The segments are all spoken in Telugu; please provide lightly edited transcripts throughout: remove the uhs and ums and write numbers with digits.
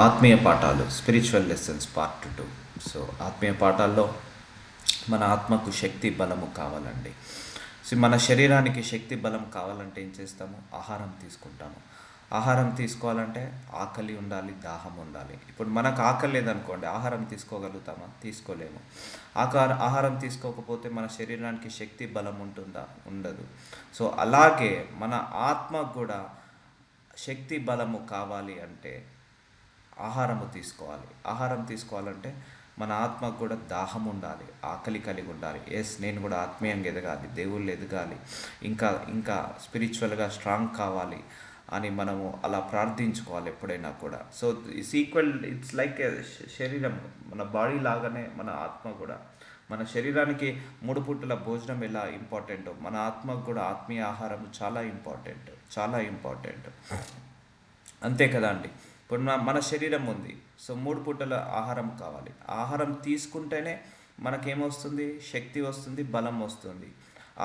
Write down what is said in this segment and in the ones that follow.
ఆత్మీయ పాఠాలు స్పిరిచువల్ లెసన్స్ పార్ట్ 2. సో ఆత్మీయ పాఠాల్లో మన ఆత్మకు శక్తి బలము కావాలండి. సో మన శరీరానికి శక్తి బలం కావాలంటే ఏం చేస్తాము? ఆహారం తీసుకుంటాము. ఆహారం తీసుకోవాలంటే ఆకలి ఉండాలి, దాహం ఉండాలి. ఇప్పుడు మనకు ఆకలి లేదనుకోండి, ఆహారం తీసుకోగలుగుతామా? తీసుకోలేము. ఆహారం తీసుకోకపోతే మన శరీరానికి శక్తి బలం ఉంటుందా? ఉండదు. సో అలాగే మన ఆత్మకు కూడా శక్తి బలము కావాలి అంటే ఆహారము తీసుకోవాలి. ఆహారం తీసుకోవాలంటే మన ఆత్మకు కూడా దాహం ఉండాలి, ఆకలి కలిగి ఉండాలి. నేను కూడా ఆత్మీయంగా ఎదగాలి, దేవుళ్ళు ఎదగాలి, ఇంకా ఇంకా స్పిరిచువల్గా స్ట్రాంగ్ కావాలి అని మనము అలా ప్రార్థించుకోవాలి ఎప్పుడైనా కూడా. సో ఇట్స్ లైక్ శరీరం, మన బాడీ లాగానే మన ఆత్మ కూడా. మన శరీరానికి 3 పూటల భోజనం ఎలా ఇంపార్టెంటో మన ఆత్మకు కూడా ఆత్మీయ ఆహారం చాలా ఇంపార్టెంట్, చాలా ఇంపార్టెంట్. అంతే కదా అండి. ఇప్పుడు మన శరీరం ఉంది, సో 3 పూటల ఆహారం కావాలి. ఆహారం తీసుకుంటేనే మనకేమొస్తుంది? శక్తి వస్తుంది, బలం వస్తుంది.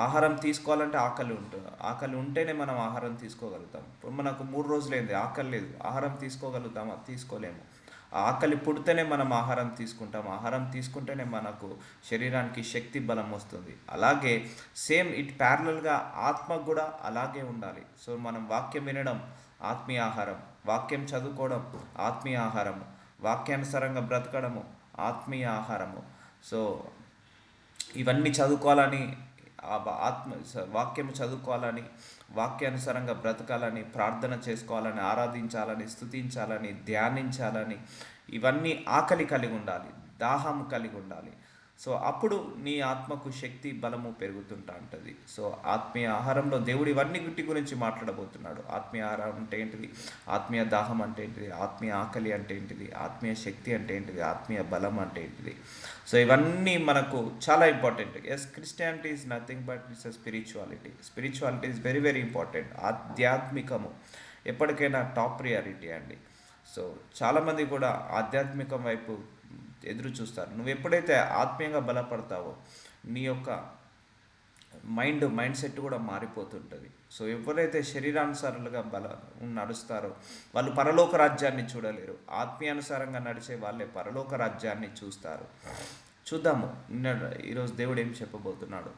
ఆహారం తీసుకోవాలంటే ఆకలి ఉంటేనే మనం ఆహారం తీసుకోగలుగుతాం. ఇప్పుడు మనకు 3 రోజులైంది, ఆకలి లేదు, ఆహారం తీసుకోగలుగుతామా? తీసుకోలేము. ఆకలి పుడితేనే మనం ఆహారం తీసుకుంటాం, ఆహారం తీసుకుంటేనే మనకు శరీరానికి శక్తి బలం వస్తుంది. అలాగే సేమ్ ప్యారలల్గా ఆత్మకు కూడా అలాగే ఉండాలి. సో మనం వాక్యం వినడం ఆత్మీయ ఆహారం, వాక్యం చదువుకోవడం ఆత్మీయ ఆహారము, వాక్యానుసారంగా బ్రతకడము ఆత్మీయ ఆహారము. సో ఇవన్నీ చదువుకోవాలని, వాక్యం చదువుకోవాలని, వాక్యానుసారంగా బ్రతకాలని, ప్రార్థన చేసుకోవాలని, ఆరాధించాలని, స్తుతించాలని, ధ్యానించాలని, ఇవన్నీ ఆకలి కలిగి ఉండాలి, దాహం కలిగి ఉండాలి. సో అప్పుడు నీ ఆత్మకు శక్తి బలము పెరుగుతుంటా ఉంటుంది. సో ఆత్మీయ ఆహారంలో దేవుడు ఇవన్నీ గురించి మాట్లాడబోతున్నాడు. ఆత్మీయ ఆహారం అంటే ఏంటిది, ఆత్మీయ దాహం అంటే ఏంటిది, ఆత్మీయ ఆకలి అంటే ఏంటిది, ఆత్మీయ శక్తి అంటే ఏంటిది, ఆత్మీయ బలం అంటే ఏంటిది. సో ఇవన్నీ మనకు చాలా important. Christianity is nothing but it's spirituality. Spirituality is very very important. ఆధ్యాత్మికము ఎప్పటికైనా టాప్ ప్రియారిటీ అండి. సో చాలామంది కూడా ఆధ్యాత్మికం వైపు ఎదురు చూస్తారు. నువ్వు ఎప్పుడైతే ఆత్మీయంగా బలపడతావో నీ యొక్క మైండ్ సెట్ కూడా మారిపోతుంటుంది. సో ఎవరైతే శరీరానుసారులుగా నడుస్తారో వాళ్ళు పరలోక రాజ్యాన్ని చూడలేరు. ఆత్మీయానుసారంగా నడిచే వాళ్ళే పరలోక రాజ్యాన్ని చూస్తారు. చూద్దాము ఈరోజు దేవుడు ఏం చెప్పబోతున్నాడు.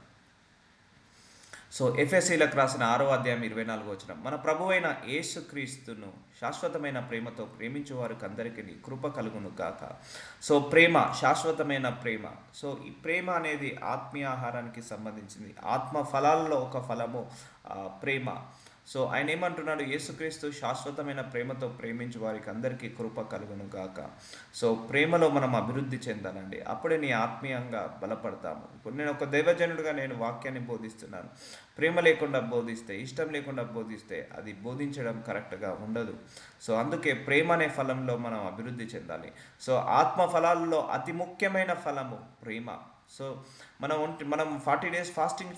సో ఎఫెసీలకు రాసిన 6వ అధ్యాయం 24 మన ప్రభువైన యేసుక్రీస్తును శాశ్వతమైన ప్రేమతో ప్రేమించే వారికి అందరికీ కృప కలుగును గాక. సో ప్రేమ, శాశ్వతమైన ప్రేమ. సో ఈ ప్రేమ అనేది ఆత్మీయ ఆహారానికి సంబంధించింది. ఆత్మ ఫలాల్లో ఒక ఫలము ప్రేమ. సో ఆయన ఏమంటున్నాడు? యేసుక్రీస్తు శాశ్వతమైన ప్రేమతో ప్రేమించే వారికి అందరికీ కృప కలుగును గాక. సో ప్రేమలో మనం అభివృద్ధి చెందాలండి, అప్పుడే నీ ఆత్మీయంగా బలపడతాము. ఇప్పుడు నేను ఒక దైవజనుడిగా నేను వాక్యాన్ని బోధిస్తున్నాను. ప్రేమ లేకుండా బోధిస్తే, ఇష్టం లేకుండా బోధిస్తే అది బోధించడం కరెక్ట్గా ఉండదు. సో అందుకే ప్రేమ అనే ఫలంలో మనం అభివృద్ధి చెందాలి. సో ఆత్మ ఫలాల్లో అతి ముఖ్యమైన ఫలము ప్రేమ. సో మనం 40 days ఫాస్టింగ్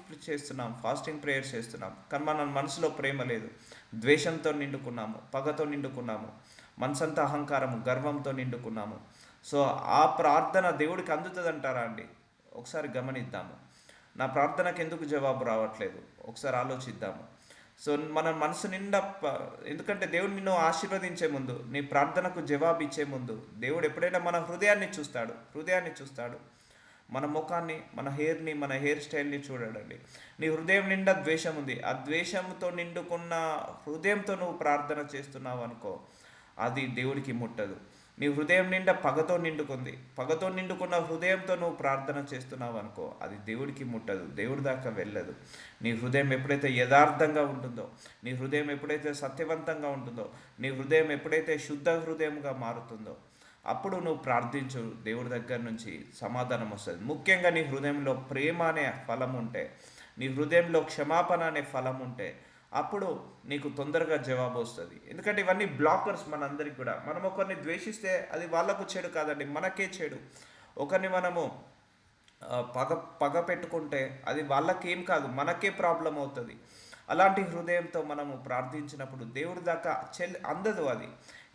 ప్రేయర్స్ చేస్తున్నాం, కానీ మన మనసులో ప్రేమ లేదు. ద్వేషంతో నిండుకున్నాము, పగతో నిండుకున్నాము, మనసంతా అహంకారము, గర్వంతో నిండుకున్నాము. సో ఆ ప్రార్థన దేవుడికి అందుతుందంటారా అండి? ఒకసారి గమనిద్దాము. నా ప్రార్థనకు ఎందుకు జవాబు రావట్లేదు? ఒకసారి ఆలోచిద్దాము. సో మన మనసు నిండా ఎందుకంటే దేవుడు నిన్ను ఆశీర్వదించే ముందు, నీ ప్రార్థనకు జవాబు ఇచ్చే ముందు దేవుడు ఎప్పుడైనా మన హృదయాన్ని చూస్తాడు. మన ముఖాన్ని, మన హెయిర్ని, మన హెయిర్ స్టైల్ని చూడడండి. నీ హృదయం నిండా ద్వేషం ఉంది, ఆ ద్వేషంతో నిండుకున్న హృదయంతో నువ్వు ప్రార్థన చేస్తున్నావు అనుకో, అది దేవుడికి ముట్టదు. నీ హృదయం నిండా పగతో నిండుకున్న హృదయంతో నువ్వు ప్రార్థన చేస్తున్నావు అనుకో, అది దేవుడికి ముట్టదు, దేవుడి దాకా వెళ్ళదు. నీ హృదయం ఎప్పుడైతే యథార్థంగా ఉంటుందో, నీ హృదయం ఎప్పుడైతే సత్యవంతంగా ఉంటుందో, నీ హృదయం ఎప్పుడైతే శుద్ధ హృదయంగా మారుతుందో, అప్పుడు నువ్వు ప్రార్థించు, దేవుడి దగ్గర నుంచి సమాధానం వస్తుంది. ముఖ్యంగా నీ హృదయంలో ప్రేమ అనే ఫలం ఉంటే, నీ హృదయంలో క్షమాపణ అనే ఫలం ఉంటే, అప్పుడు నీకు తొందరగా జవాబు వస్తుంది. ఎందుకంటే ఇవన్నీ బ్లాకర్స్ మనందరికి కూడా. మనం ఒకరిని ద్వేషిస్తే అది వాళ్ళకు చెడు కాదండి, మనకే చెడు. ఒకరిని మనము పగ పెట్టుకుంటే అది వాళ్ళకేం కాదు, మనకే ప్రాబ్లం అవుతుంది. అలాంటి హృదయంతో మనము ప్రార్థించినప్పుడు దేవుడి దాకా అందదు. అది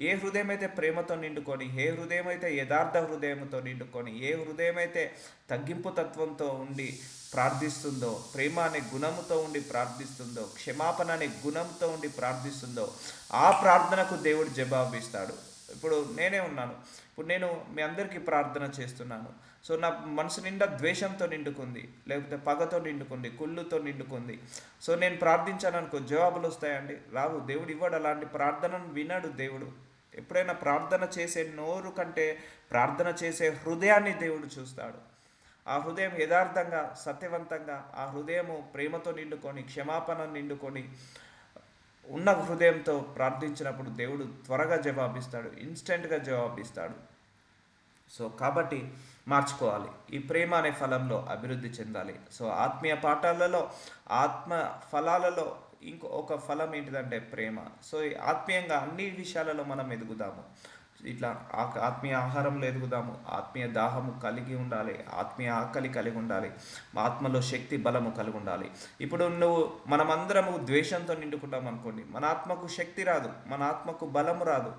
ఏ హృదయం అయితే ప్రేమతో నిండుకొని, ఏ హృదయం అయితే యథార్థ హృదయంతో నిండుకొని, ఏ హృదయం అయితే తగ్గింపు తత్వంతో ఉండి ప్రార్థిస్తుందో, ప్రేమ అనే గుణముతో ఉండి ప్రార్థిస్తుందో, క్షమాపణ అనే గుణంతో ఉండి ప్రార్థిస్తుందో, ఆ ప్రార్థనకు దేవుడు జవాబిస్తాడు. ఇప్పుడు నేనే ఉన్నాను. ఇప్పుడు నేను మీ అందరికీ ప్రార్థన చేస్తున్నాను. సో నా మనసు నిండా ద్వేషంతో నిండుకుంది, లేకపోతే పగతో నిండుకుంది, కుళ్ళుతో నిండుకుంది. సో నేను ప్రార్థించాను అనుకో, జవాబులు వస్తాయండి? రావు. దేవుడు ఇవ్వడు. అలాంటి ప్రార్థనను వినడు దేవుడు. ఎప్పుడైనా ప్రార్థన చేసే నోరు కంటే ప్రార్థన చేసే హృదయాన్ని దేవుడు చూస్తాడు. ఆ హృదయం యథార్థంగా, సత్యవంతంగా, ఆ హృదయము ప్రేమతో నిండుకొని, క్షమాపణ నిండుకొని ఉన్న హృదయంతో ప్రార్థించినప్పుడు దేవుడు త్వరగా జవాబిస్తాడు, ఇన్స్టెంట్గా జవాబిస్తాడు. సో కాబట్టి మార్చుకోవాలి. ఈ ప్రేమ అనే ఫలంలో అభివృద్ధి చెందాలి. సో ఆత్మీయ పాఠాలలో, ఆత్మ ఫలాలలో ఒక ఫలం ఏంటిదంటే ప్రేమ. సో ఈ ఆత్మీయంగా అన్ని విషయాలలో మనం ఎదుగుదాము. ఇట్లా ఆత్మీయ ఆహారంలో ఎదుగుదాము, ఆత్మీయ దాహము కలిగి ఉండాలి, ఆత్మీయ ఆకలి కలిగి ఉండాలి, ఆత్మలో శక్తి బలము కలిగి ఉండాలి. ఇప్పుడు మనమందరము ద్వేషంతో నిండుకుంటాం అనుకోండి, మన ఆత్మకు శక్తి రాదు, మన ఆత్మకు బలము రాదు.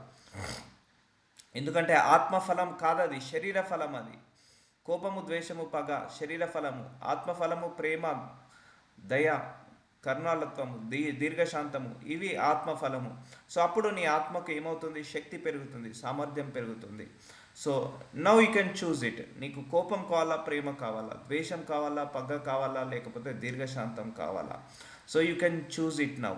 ఎందుకంటే ఆత్మఫలం కాదది, శరీర ఫలం అది. కోపము, ద్వేషము, పగ శరీర ఫలము. ఆత్మఫలము ప్రేమ, దయ, కరుణాలత్వము, దీర్ఘశాంతము, ఇవి ఆత్మఫలము. సో అప్పుడు నీ ఆత్మకు ఏమవుతుంది? శక్తి పెరుగుతుంది, సామర్థ్యం పెరుగుతుంది. So now you can choose it. నీకు కోపం కావాలా, ప్రేమ కావాలా, ద్వేషం కావాలా, పగ కావాలా, లేకపోతే దీర్ఘశాంతం కావాలా? So you can choose it now.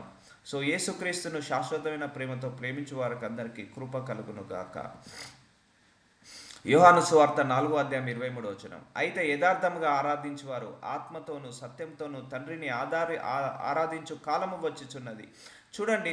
So యేసుక్రీస్తును శాశ్వతమైన ప్రేమతో ప్రేమించు వారికి అందరికీ కృప కలుగును గాక. యోహాను సువార్త 4:23. అయితే యథార్థముగా ఆరాధించువారు ఆత్మతోనూ సత్యంతోనూ తండ్రిని ఆరాధించు కాలము వచ్చుచున్నది. చూడండి,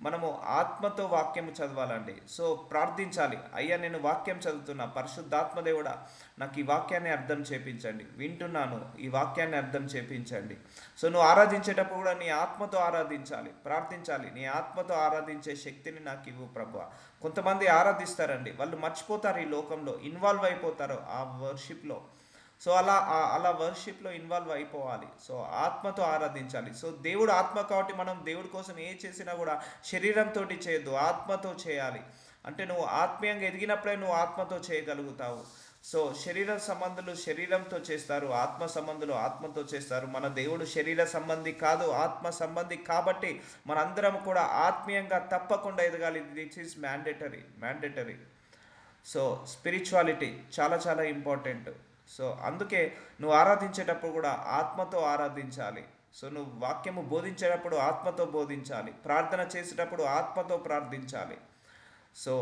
మనము ఆత్మతో వాక్యము చదవాలండి. సో ప్రార్థించాలి, అయ్యా నేను వాక్యం చదువుతున్నా, పరిశుద్ధాత్మ దేవుడా నాకు ఈ వాక్యాన్ని అర్థం చేపించండి, వింటున్నాను, ఈ వాక్యాన్ని అర్థం చేపించండి. సో నువ్వు ఆరాధించేటప్పుడు కూడా నీ ఆత్మతో ఆరాధించాలి, ప్రార్థించాలి. నీ ఆత్మతో ఆరాధించే శక్తిని నాకు ఇవ్వు ప్రభువా. కొంతమంది ఆరాధిస్తారండి, వాళ్ళు మర్చిపోతారు, ఈ లోకంలో ఇన్వాల్వ్ అయిపోతారు ఆ వర్షిప్లో. సో అలా వర్షిప్లో ఇన్వాల్వ్ అయిపోవాలి. సో ఆత్మతో ఆరాధించాలి. సో దేవుడు ఆత్మ కాబట్టి మనం దేవుడి కోసం ఏ చేసినా కూడా శరీరంతో చేయొద్దు, ఆత్మతో చేయాలి. అంటే నువ్వు ఆత్మీయంగా ఎదిగినప్పుడే నువ్వు ఆత్మతో చేయగలుగుతావు. సో శరీర సంబంధులు శరీరంతో చేస్తారు, ఆత్మ సంబంధులు ఆత్మతో చేస్తారు. మన దేవుడు శరీర సంబంధి కాదు, ఆత్మ సంబంధి. కాబట్టి మనందరం కూడా ఆత్మీయంగా తప్పకుండా ఎదగాలి. This is mandatory. So spirituality చాలా చాలా ఇంపార్టెంట్. సో అందుకే నువ్వు ఆరాధించేటప్పుడు కూడా ఆత్మతో ఆరాధించాలి. సో నువ్వు వాక్యము బోధించేటప్పుడు ఆత్మతో బోధించాలి, ప్రార్థన చేసేటప్పుడు ఆత్మతో ప్రార్థించాలి. సో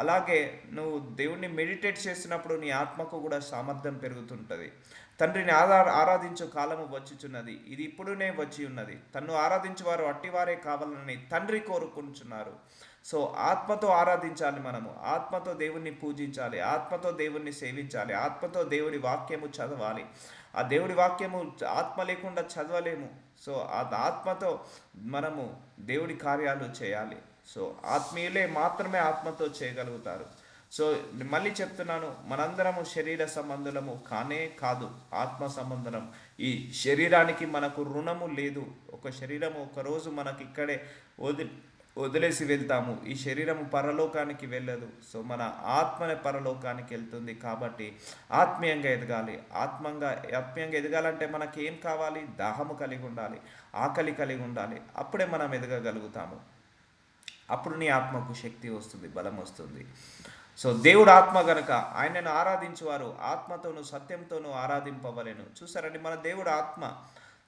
అలాగే నువ్వు దేవుణ్ణి మెడిటేట్ చేసినప్పుడు నీ ఆత్మకు కూడా సామర్థ్యం పెరుగుతుంటుంది. తండ్రిని ఆరాధించు కాలము వచ్చుచున్నది, ఇది ఇప్పుడునే వచ్చి ఉన్నది. తన్ను ఆరాధించువారు అట్టివారే కావాలని తండ్రి కోరుకుంటున్నారు. సో ఆత్మతో ఆరాధించాలి, మనము ఆత్మతో దేవుణ్ణి పూజించాలి, ఆత్మతో దేవుణ్ణి సేవించాలి, ఆత్మతో దేవుడి వాక్యము చదవాలి. ఆ దేవుడి వాక్యము ఆత్మ లేకుండా చదవలేము. సో ఆ ఆత్మతో మనము దేవుడి కార్యాలు చేయాలి. సో ఆత్మీయులే మాత్రమే ఆత్మతో చేయగలుగుతారు. సో మళ్ళీ చెప్తున్నాను, మనందరము శరీర సంబంధులము కానే కాదు, ఆత్మ సంబంధం. ఈ శరీరానికి మనకు రుణము లేదు. ఒక శరీరము ఒకరోజు మనకి ఇక్కడే వదిలేసి వెళ్తాము. ఈ శరీరము పరలోకానికి వెళ్ళదు. సో మన ఆత్మనే పరలోకానికి వెళ్తుంది. కాబట్టి ఆత్మీయంగా ఎదగాలి. ఆత్మీయంగా ఎదగాలంటే మనకి ఏం కావాలి? దాహము కలిగి ఉండాలి, ఆకలి కలిగి ఉండాలి. అప్పుడే మనం ఎదగగలుగుతాము. అప్పుడు నీ ఆత్మకు శక్తి వస్తుంది, బలం వస్తుంది. సో దేవుడు ఆత్మ గనుక ఆయనను ఆరాధించువారు ఆత్మతోనూ సత్యంతోనూ ఆరాధింపవలెను. చూసారండి, మన దేవుడు ఆత్మ.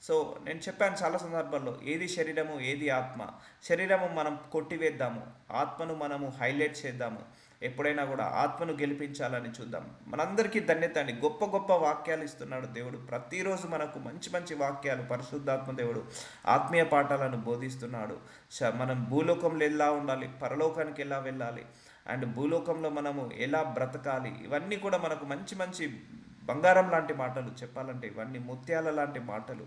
సో నేను చెప్పాను చాలా సందర్భాల్లో, ఏది శరీరము ఏది ఆత్మ. శరీరము మనం కొట్టివేద్దాము, ఆత్మను మనము హైలైట్ చేద్దాము. ఎప్పుడైనా కూడా ఆత్మను గెలిపించాలని చూద్దాం. మనందరికీ ధన్యత అండి. గొప్ప గొప్ప వాక్యాలు ఇస్తున్నాడు దేవుడు. ప్రతిరోజు మనకు మంచి మంచి వాక్యాలు పరిశుద్ధాత్మ దేవుడు ఆత్మీయ పాఠాలను బోధిస్తున్నాడు. మనం భూలోకంలో ఎలా ఉండాలి, పరలోకానికి ఎలా వెళ్ళాలి, అండ్ భూలోకంలో మనము ఎలా బ్రతకాలి, ఇవన్నీ కూడా మనకు మంచి మంచి బంగారం లాంటి మాటలు చెప్పాలంటే, ఇవన్నీ ముత్యాల లాంటి మాటలు.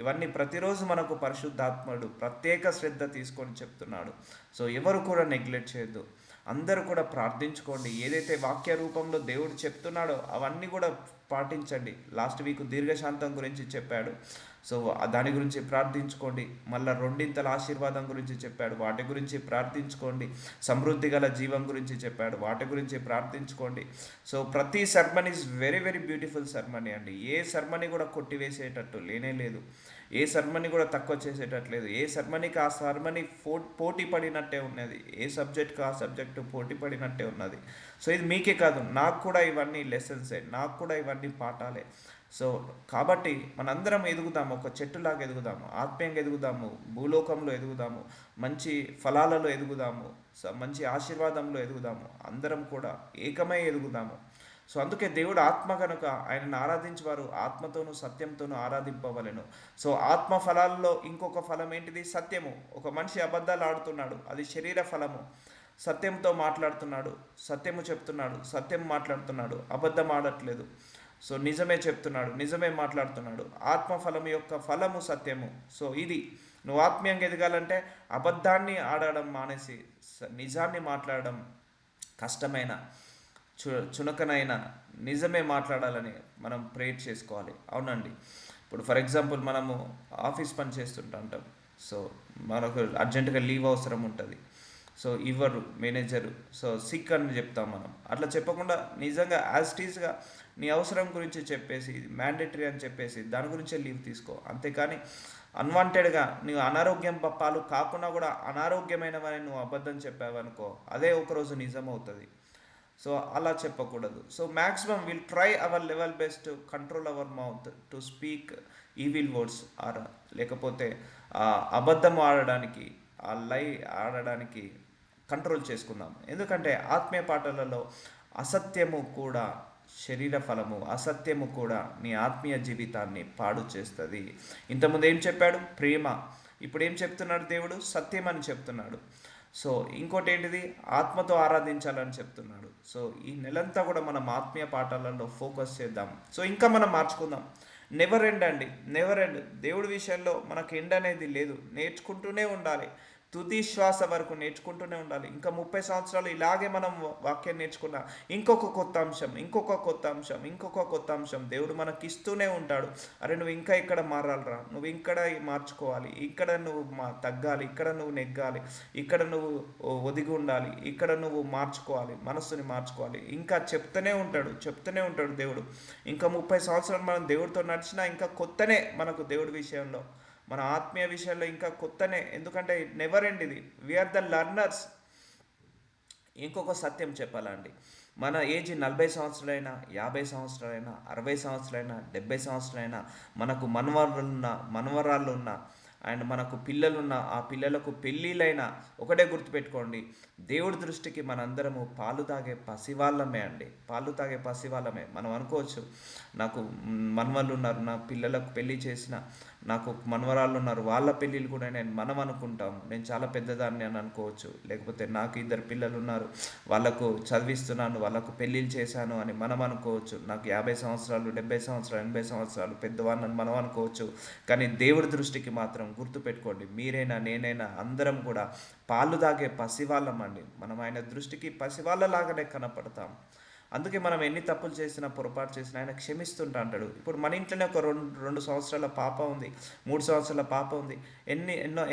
ఇవన్నీ ప్రతిరోజు మనకు పరిశుద్ధాత్ముడు ప్రత్యేక శ్రద్ధ తీసుకొని చెప్తున్నాడు. సో ఎవరు కూడా నెగ్లెక్ట్ చేయొద్దు. అందరూ కూడా ప్రార్థించుకోండి. ఏదైతే వాక్య రూపంలో దేవుడు చెప్తున్నాడో అవన్నీ కూడా పాటించండి. లాస్ట్ వీక్ దీర్ఘశాంతం గురించి చెప్పాడు. సో దాని గురించి ప్రార్థించుకోండి. మళ్ళీ రెండింతల ఆశీర్వాదం గురించి చెప్పాడు, వాటి గురించి ప్రార్థించుకోండి. సమృద్ధి గల జీవం గురించి చెప్పాడు, వాటి గురించి ప్రార్థించుకోండి. సో ప్రతి sermon is very very beautiful ceremony అండి. ఏ సర్మనీ కూడా కొట్టివేసేటట్టు లేనే లేదు. ఏ సర్మనీ కూడా తక్కువ చేసేటట్లేదు. ఏ సర్మనీకి ఆ సర్మనీ పోటీ పడినట్టే ఉన్నది. ఏ సబ్జెక్ట్కి ఆ సబ్జెక్టు పోటీ పడినట్టే ఉన్నది. సో ఇది మీకే కాదు, నాకు కూడా ఇవన్నీ లెసన్సే, నాకు కూడా ఇవన్నీ పాఠాలే. సో కాబట్టి మనందరం ఎదుగుదాము, ఒక చెట్టులాగా ఎదుగుదాము, ఆత్మీయంగా ఎదుగుదాము, భూలోకంలో ఎదుగుదాము, మంచి ఫలాలలో ఎదుగుదాము, మంచి ఆశీర్వాదంలో ఎదుగుదాము, అందరం కూడా ఏకమై ఎదుగుదాము. సో అందుకే దేవుడు ఆత్మ కనుక ఆయనను ఆరాధించేవారు ఆత్మతోనూ సత్యంతోనూ ఆరాధింపవలెను. సో ఆత్మ ఫలాల్లో ఇంకొక ఫలం ఏంటిది? సత్యము. ఒక మనిషి అబద్ధాలు ఆడుతున్నాడు, అది శరీర ఫలము. సత్యంతో మాట్లాడుతున్నాడు, సత్యము చెప్తున్నాడు, సత్యం మాట్లాడుతున్నాడు, అబద్ధం ఆడట్లేదు. సో నిజమే చెప్తున్నాడు, నిజమే మాట్లాడుతున్నాడు. ఆత్మఫలం యొక్క ఫలము సత్యము. సో ఇది నువ్వు ఆత్మీయంగా ఎదగాలంటే అబద్ధాన్ని ఆడడం మానేసి నిజాన్ని మాట్లాడడం, కష్టమైన చునకనైనా నిజమే మాట్లాడాలని మనం ప్రేర్ చేసుకోవాలి. అవునండి. ఇప్పుడు ఫర్ ఎగ్జాంపుల్ మనము ఆఫీస్ పని చేస్తుంటాం. సో మనకు అర్జెంటుగా లీవ్ అవసరం ఉంటుంది. సో ఇవ్వరు మేనేజరు. సో సిక్ అని చెప్తాం మనం. అట్లా చెప్పకుండా నిజంగా యాజ్ టీజ్గా నీ అవసరం గురించి చెప్పేసి, మ్యాండేటరీ అని చెప్పేసి దాని గురించే లీవ్ తీసుకో. అంతేకాని అన్వాంటెడ్గా నువ్వు అనారోగ్యం పాలు కాకుండా కూడా అనారోగ్యమైనవని నువ్వు అబద్ధం చెప్పావనుకో, అదే ఒకరోజు నిజం అవుతుంది. సో అలా చెప్పకూడదు. So maximum will try our level best to control our mouth to speak evil words or లేకపోతే అబద్ధం ఆడడానికి, ఆ లై ఆడడానికి కంట్రోల్ చేసుకుందాం. ఎందుకంటే ఆత్మీయ పాటలలో అసత్యము కూడా శరీర ఫలము, అసత్యము కూడా నీ ఆత్మీయ జీవితాన్ని పాడు చేస్తుంది. ఇంతకుముందు ఏం చెప్పాడు? ప్రేమ. ఇప్పుడు ఏం చెప్తున్నాడు దేవుడు? సత్యం అని చెప్తున్నాడు. సో ఇంకోటి ఏంటిది? ఆత్మతో ఆరాధించాలని చెప్తున్నాడు. సో ఈ నెలంతా కూడా మనం ఆత్మీయ పాఠాలలో ఫోకస్ చేద్దాం. సో ఇంకా మనం మార్చుకుందాం. నెవర్ ఎండ్ అండి, నెవర్ ఎండ్. దేవుడి విషయంలో మనకు ఎండ్ అనేది లేదు, నేర్చుకుంటూనే ఉండాలి. తుది శ్వాస వరకు నేర్చుకుంటూనే ఉండాలి. ఇంకా 30 సంవత్సరాలు ఇలాగే మనం వాక్యం నేర్చుకున్నా ఇంకొక కొత్త అంశం, ఇంకొక కొత్త అంశం, ఇంకొక కొత్త అంశం దేవుడు మనకి ఇస్తూనే ఉంటాడు. అరే నువ్వు ఇంకా ఇక్కడ మారాలిరా, నువ్వు ఇక్కడ మార్చుకోవాలి, ఇక్కడ నువ్వు తగ్గాలి, ఇక్కడ నువ్వు నెగ్గాలి, ఇక్కడ నువ్వు ఒదిగి ఉండాలి, ఇక్కడ నువ్వు మార్చుకోవాలి, మనస్సుని మార్చుకోవాలి. ఇంకా చెప్తూనే ఉంటాడు దేవుడు. ఇంకా 30 సంవత్సరాలు మనం దేవుడితో నడిచినా ఇంకా కొత్తనే మనకు దేవుడి విషయంలో, మన ఆత్మీయ విషయంలో ఇంకా కొత్తనే. ఎందుకంటే నెవర్ ఎండ్ ఇది. We are the learners. ఇంకొక సత్యం చెప్పాలండి, మన ఏజ్ 40 సంవత్సరాలైనా, 50 సంవత్సరాలైనా, 60 సంవత్సరాలైనా, 70 సంవత్సరాలైనా, మనకు మనవరాళ్ళు ఉన్న అండ్ మనకు పిల్లలున్న ఆ పిల్లలకు పెళ్ళిళ్ళైనా ఒకటే గుర్తుపెట్టుకోండి, దేవుడి దృష్టికి మనందరము పాలు తాగే పసివాళ్ళమే అండి. పాలు తాగే పసివాళ్ళమే. మనం అనుకోవచ్చు నాకు మనవాళ్ళు ఉన్నారు, నా పిల్లలకు పెళ్ళి చేసిన, నాకు మనవరాళ్ళు ఉన్నారు, వాళ్ళ పెళ్ళిళ్ళు కూడా మనం అనుకుంటాం నేను చాలా పెద్దదాన్ని అని అనుకోవచ్చు. లేకపోతే నాకు 2 పిల్లలు ఉన్నారు, వాళ్ళకు చదివిస్తున్నాను, వాళ్ళకు పెళ్ళిళ్ళు చేశాను అని మనం అనుకోవచ్చు. నాకు 50 సంవత్సరాలు, 70 సంవత్సరాలు, 80 సంవత్సరాలు పెద్దవాడిని మనం అనుకోవచ్చు. కానీ దేవుడి దృష్టికి మాత్రం గుర్తుపెట్టుకోండి, మీరైనా నేనైనా అందరం కూడా పాలు తాగే పసివాళ్ళం అండి. మనం ఆయన దృష్టికి పసివాళ్ళలాగానే కనపడతాం. అందుకే మనం ఎన్ని తప్పులు చేసినా, పొరపాటు చేసినా ఆయన క్షమిస్తుంటా అంటాడు. ఇప్పుడు మన ఇంట్లోనే ఒక రెండు సంవత్సరాల పాప ఉంది, 3 సంవత్సరాల పాప ఉంది.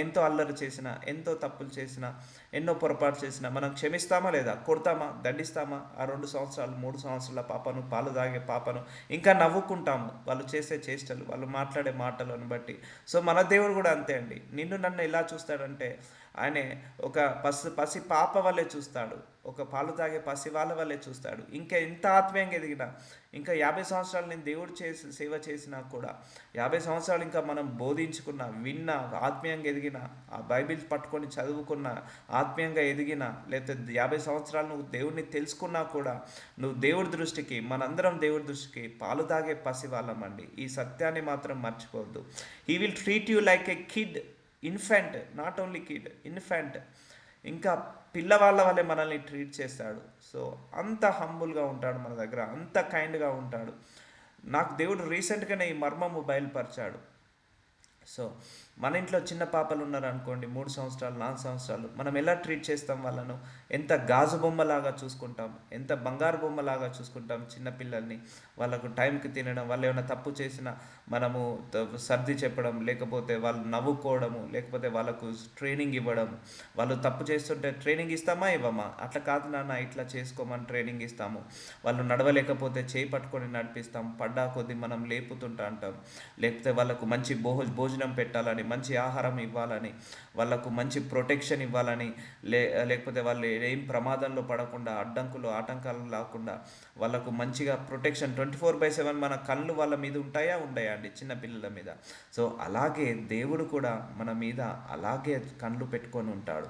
ఎంతో అల్లరి చేసినా, ఎంతో తప్పులు చేసినా, ఎన్నో పొరపాటు చేసినా మనం క్షమిస్తామా లేదా? కొడతామా? దండిస్తామా? ఆ 2 సంవత్సరాలు, 3 సంవత్సరాల పాపను, పాలు తాగే పాపను ఇంకా నవ్వుకుంటాము వాళ్ళు చేసే చేష్టలు, వాళ్ళు మాట్లాడే మాటలను బట్టి. సో మన దేవుడు కూడా అంతే అండి. నిన్ను నన్ను ఎలా చూస్తాడంటే ఆయన ఒక పసి పాప వల్లే చూస్తాడు, ఒక పాలు తాగే పసి వాళ్ళ వల్లే చూస్తాడు. ఇంకా ఎంత ఆత్మీయంగా ఎదిగినా, ఇంకా 50 సంవత్సరాలు నేను దేవుడు సేవ చేసినా కూడా, 50 సంవత్సరాలు ఇంకా మనం బోధించుకున్న, విన్న, ఆత్మీయంగా ఎదిగిన, ఆ బైబిల్ పట్టుకొని చదువుకున్న, ఆత్మీయంగా ఎదిగిన, లేకపోతే 50 సంవత్సరాలు నువ్వు దేవుడిని తెలుసుకున్నా కూడా నువ్వు దేవుడి దృష్టికి, మనందరం దేవుడి దృష్టికి పాలు తాగే పసి వాళ్ళమండి. ఈ సత్యాన్ని మాత్రం మర్చిపోవద్దు. He will treat you like a kid, infant, not only kid, infant. ఇంకా పిల్లవాళ్ళ వల్లే మనల్ని ట్రీట్ చేస్తాడు. సో అంత హంబుల్గా ఉంటాడు మన దగ్గర, అంత కైండ్గా ఉంటాడు. నాకు దేవుడు రీసెంట్గానే ఈ మర్మము బయలుపరిచాడు. సో మన ఇంట్లో చిన్న పాపలు ఉన్నారు అనుకోండి, 3 సంవత్సరాలు 4 సంవత్సరాలు, మనం ఎలా ట్రీట్ చేస్తాం వాళ్ళను? ఎంత గాజు బొమ్మలాగా చూసుకుంటాం, ఎంత బంగారు బొమ్మలాగా చూసుకుంటాం చిన్నపిల్లల్ని. వాళ్ళకు టైంకి తినడం, వాళ్ళు ఏమైనా తప్పు చేసినా మనము సర్ది చెప్పడం, లేకపోతే వాళ్ళు నవ్వుకోవడము, లేకపోతే వాళ్ళకు ట్రైనింగ్ ఇవ్వడం. వాళ్ళు తప్పు చేస్తుంటే ట్రైనింగ్ ఇస్తామా ఇవ్వమా? అట్లా కాదు నాన్న, ఇట్లా చేసుకోమని ట్రైనింగ్ ఇస్తాము. వాళ్ళు నడవలేకపోతే చేయి పట్టుకొని నడిపిస్తాం, పడ్డా కొద్దీ మనం లేపుతుంటా అంటాం. లేకపోతే వాళ్ళకు మంచి భోజనం పెట్టాలని, మంచి ఆహారం ఇవ్వాలని, వాళ్ళకు మంచి ప్రొటెక్షన్ ఇవ్వాలని, లేకపోతే వాళ్ళు ఏం ప్రమాదంలో పడకుండా, అడ్డంకులు ఆటంకాలు లేకుండా వాళ్ళకు మంచిగా ప్రొటెక్షన్ 24/7 మన కళ్ళు వాళ్ళ మీద ఉంటాయా ఉండయా అండి చిన్నపిల్లల మీద? సో అలాగే దేవుడు కూడా మన మీద అలాగే కళ్ళు పెట్టుకొని ఉంటాడు.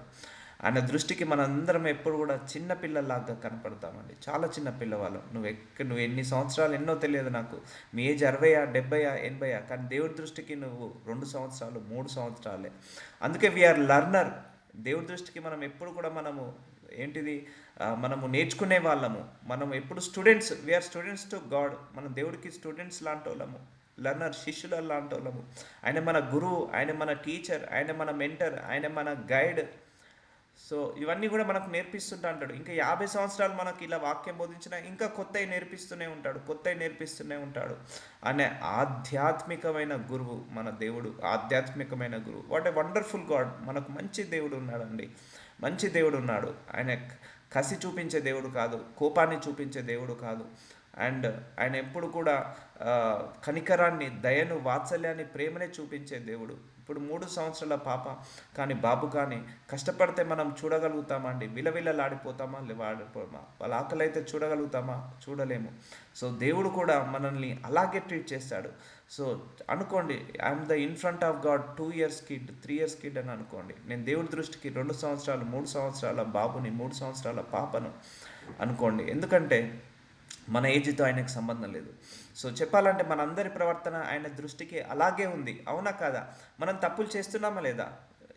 ఆయన దృష్టికి మనందరం ఎప్పుడు కూడా చిన్న పిల్లల్లాగా కనపడతామండి, చాలా చిన్న పిల్లవాళ్ళం. నువ్వు ఎన్ని సంవత్సరాలు ఎన్నో తెలియదు నాకు, మీ ఏజ్ 60, 70, 80, కానీ దేవుడి దృష్టికి నువ్వు 2 సంవత్సరాలు 3 సంవత్సరాలే. అందుకే వీఆర్ లర్నర్. దేవుడి దృష్టికి మనం ఎప్పుడు కూడా మనము ఏంటిది, మనము నేర్చుకునే వాళ్ళము. మనం ఎప్పుడు students, we are students to God. మనం దేవుడికి స్టూడెంట్స్ లాంటి వాళ్ళము, లర్నర్, శిష్యుల లాంటి వాళ్ళము. ఆయన మన గురువు, ఆయన మన టీచర్, ఆయన మన మెంటర్, ఆయన మన గైడ్. సో ఇవన్నీ కూడా మనకు నేర్పిస్తుంటా అంటాడు. ఇంకా 50 సంవత్సరాలు మనకి ఇలా వాక్యం బోధించినా ఇంకా కొత్తవి నేర్పిస్తూనే ఉంటాడు, కొత్తవి నేర్పిస్తూనే ఉంటాడు. అనే ఆధ్యాత్మికమైన గురువు మన దేవుడు, ఆధ్యాత్మికమైన గురువు. What a wonderful God. మనకు మంచి దేవుడు ఉన్నాడండి, మంచి దేవుడు ఉన్నాడు. ఆయన కసి చూపించే దేవుడు కాదు, కోపాన్ని చూపించే దేవుడు కాదు. అండ్ ఆయన ఎప్పుడు కూడా కనికరాన్ని, దయను, వాత్సల్యాన్ని, ప్రేమనే చూపించే దేవుడు. ఇప్పుడు 3 సంవత్సరాల పాప కానీ బాబు కానీ కష్టపడితే మనం చూడగలుగుతామా అండి? విలవిలలాడిపోతామా? వాడిపోమా? వాళ్ళ ఆకలి అయితే చూడగలుగుతామా? చూడలేము. సో దేవుడు కూడా మనల్ని అలాగే ట్రీట్ చేస్తాడు. సో అనుకోండి, I'm the in front of God 2 years kid, 3 years kid అని అనుకోండి. నేను దేవుడి దృష్టికి 2 సంవత్సరాలు 3 సంవత్సరాల బాబుని, 3 సంవత్సరాల పాపను అనుకోండి. ఎందుకంటే మన ఏజ్తో ఆయనకు సంబంధం లేదు. సో చెప్పాలంటే మనందరి ప్రవర్తన ఆయన దృష్టికి అలాగే ఉంది, అవునా కాదా? మనం తప్పులు చేస్తున్నామా లేదా?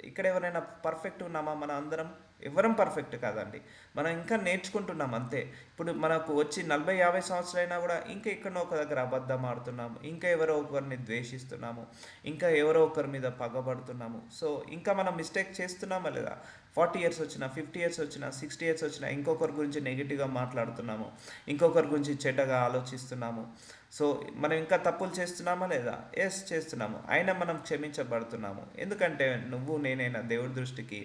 ఇక్కడ ఎవరైనా పర్ఫెక్ట్ ఉన్నామా? మన అందరం ఎవరం పర్ఫెక్ట్ కాదండి, మనం ఇంకా నేర్చుకుంటున్నాం అంతే. ఇప్పుడు మనకు వచ్చి 40-50 సంవత్సరాలైనా కూడా ఇంకా ఎక్కడో ఒక దగ్గర అబద్ధం ఆడుతున్నాము, ఇంకా ఎవరో ఒకరిని ద్వేషిస్తున్నాము, ఇంకా ఎవరో ఒకరి మీద పగబడుతున్నాము. సో ఇంకా మనం మిస్టేక్ చేస్తున్నామా లేదా? 40 years వచ్చినా, 50 years వచ్చినా, 60 years వచ్చినా ఇంకొకరి గురించి నెగిటివ్గా మాట్లాడుతున్నాము, ఇంకొకరి గురించి చెడ్డగా ఆలోచిస్తున్నాము. సో మనం ఇంకా తప్పులు చేస్తున్నామా లేదా? ఎస్ చేస్తున్నాము. అయినా మనం క్షమించబడుతున్నాము. ఎందుకంటే నువ్వు నేనైనా దేవుడి దృష్టికి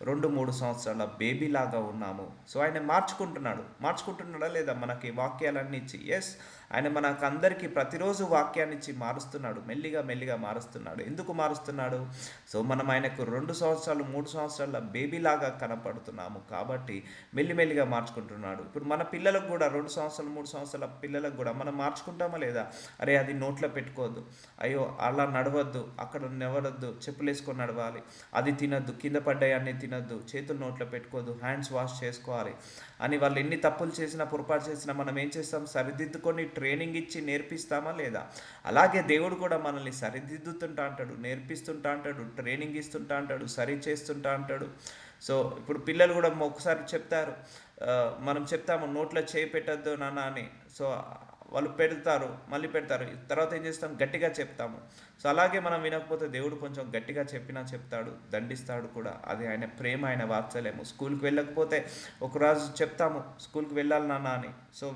2-3 సంవత్సరాల బేబీలాగా ఉన్నాము. సో ఆయన మార్చుకుంటున్నాడా లేదా మనకి వాక్యాలన్నీ ఇచ్చి? ఎస్, ఆయన మనకు అందరికీ ప్రతిరోజు వాక్యాన్ని ఇచ్చి మారుస్తున్నాడు, మెల్లిగా మారుస్తున్నాడు. ఎందుకు మారుస్తున్నాడు? సో మనం ఆయనకు 2 సంవత్సరాలు 3 సంవత్సరాల బేబీలాగా కనపడుతున్నాము కాబట్టి మెల్లిగా మార్చుకుంటున్నాడు. ఇప్పుడు మన పిల్లలకు కూడా 2 సంవత్సరాలు 3 సంవత్సరాల పిల్లలకు కూడా మనం మార్చుకుంటామా లేదా? అరే అది నోట్లో పెట్టుకోవద్దు, అయ్యో అలా నడవద్దు, అక్కడ నడవద్దు, చెప్పులు వేసుకొని నడవాలి, అది తినద్దు, కింద పడ్డాయన్నీ తినద్దు, చేతులు నోట్లో పెట్టుకోవద్దు, హ్యాండ్స్ వాష్ చేసుకోవాలి అని వాళ్ళు ఎన్ని తప్పులు చేసినా, పొరపాటు చేసినా మనం ఏం చేస్తాం? సరిదిద్దుకొని ట్రైనింగ్ ఇచ్చి నేర్పిస్తామా లేదా? అలాగే దేవుడు కూడా మనల్ని సరిదిద్దుతుంటా అంటాడు, నేర్పిస్తుంటా అంటాడు, ట్రైనింగ్ ఇస్తుంటా అంటాడు, సరి చేస్తుంటా అంటాడు. సో ఇప్పుడు పిల్లలు కూడా ఒకసారి చెప్తారు, మనం చెప్తాము నోట్లో చేయి పెట్టద్దు నాన్న అని. సో వాళ్ళు పెడతారు, మళ్ళీ పెడతారు, తర్వాత ఏం చేస్తాం? గట్టిగా చెప్తాము. సో అలాగే మనం వినకపోతే దేవుడు కొంచెం గట్టిగా చెప్పినా చెప్తాడు, దండిస్తాడు కూడా. అది ఆయన ప్రేమ, ఆయన వాత్సల్యము. స్కూల్కి వెళ్ళకపోతే ఒకరోజు చెప్తాము స్కూల్కి వెళ్ళాలి నాన్న అని. సో